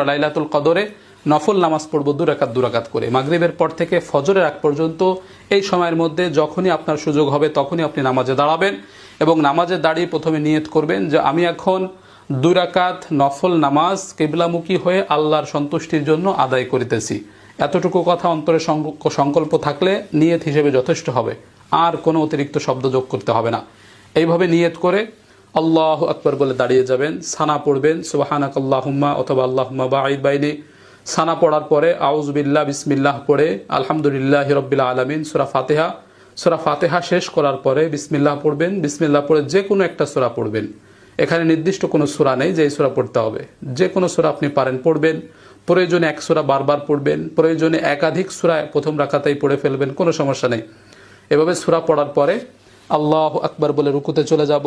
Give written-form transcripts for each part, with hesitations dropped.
লাইলাতুল কদরে নফল নামাজ পড়বো 2 রাকাত 2 রাকাত করে। মাগরিবের পর থেকে ফজরের আগ পর্যন্ত এই সময়ের মধ্যে যখনই আপনার সুযোগ হবে তখনই আপনি নামাজে দাঁড়াবেন এবং নামাজে দাঁড়িয়ে প্রথমে নিয়ত করবেন যে আমি এখন 2 রাকাত নফল নামাজ কিবলামুখী হয়ে আল্লাহর সন্তুষ্টির জন্য আদায় করিতেছি। এতটুকু কথা অন্তরে সংকল্প থাকলে নিয়ত হিসেবে যথেষ্ট হবে, আর কোনো অতিরিক্ত শব্দ যোগ করতে হবে না। এইভাবে নিয়ত করে আল্লাহু আকবার বলে দাঁড়িয়ে যাবেন, সানা পড়বেন সুবহানাকাল্লাহুম্মা অথবা আল্লাহুম্মা বাঈদ বাইনি। সানা পড়ার পরে আউযু বিল্লাহ বিসমিল্লাহ পড়ে আলহামদুলিল্লাহি রাব্বিল আলামিন সূরা ফাতিহা শেষ করার পরে বিসমিল্লাহ পড়বেন। বিসমিল্লাহ পড়ে যে কোনো একটা সূরা পড়বেন। এখানে নির্দিষ্ট কোনো সূরা নেই যে এই সূরা পড়তে হবে, যে কোনো সূরা আপনি পারেন পড়বেন। প্রয়োজনে এক সূরা বারবার পড়বেন, প্রয়োজনে একাধিক সূরা প্রথম রাকাতেই পড়ে ফেলবেন, কোনো সমস্যা নেই। এভাবে সূরা পড়ার পরে আল্লাহু আকবার বলে রুকুতে চলে যাব,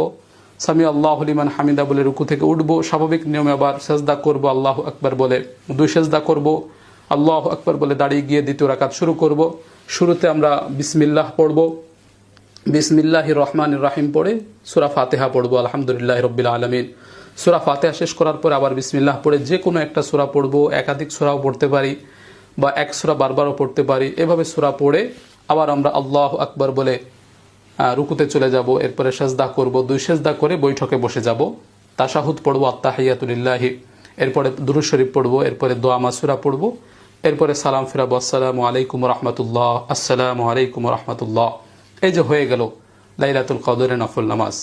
সামি আল্লাহু লিমান হামিদা বলে রুকু থেকে উঠবো, স্বাভাবিক নিয়মে আবার সেজদা করব, আল্লাহু আকবার বলে 2 সেজদা করব, আল্লাহু আকবার বলে দাঁড়িয়ে গিয়ে দ্বিতীয় রাকাত শুরু করব। শুরুতে আমরা বিসমিল্লাহ পড়ব, বিসমিল্লাহির রহমানির রহিম পড়ে সূরা ফাতিহা পড়ব আলহামদুলিল্লাহি রাব্বিল আলামিন। সূরা ফাতিহা শেষ করার পর আবার বিসমিল্লাহ পড়ে যে কোনো একটা সূরা পড়ব, একাধিক সূরাও পড়তে পারি বা এক সূরা বারবারও পড়তে পারি। এভাবে সূরা পড়ে আবার আমরা আল্লাহু আকবার বলে রুকুতে চলে যাব, এরপরে সেজদা করব, 2 সেজদা করে বৈঠকে বসে যাব, তাশাহুদ পড়ব আত্তাহিয়াতু লিল্লাহি, এরপরে দুরূদ শরীফ পড়ব, এরপরে দোয়া মাসুরা পড়ব, এরপরে সালাম ফিরাবো, আসসালামু আলাইকুম রাহমাতুল্লাহ, আসসালামু আলাইকুম রাহমাতুল্লাহ। এই যে হয়ে গেল লাইলাতুল কদরের নফল নামাজ।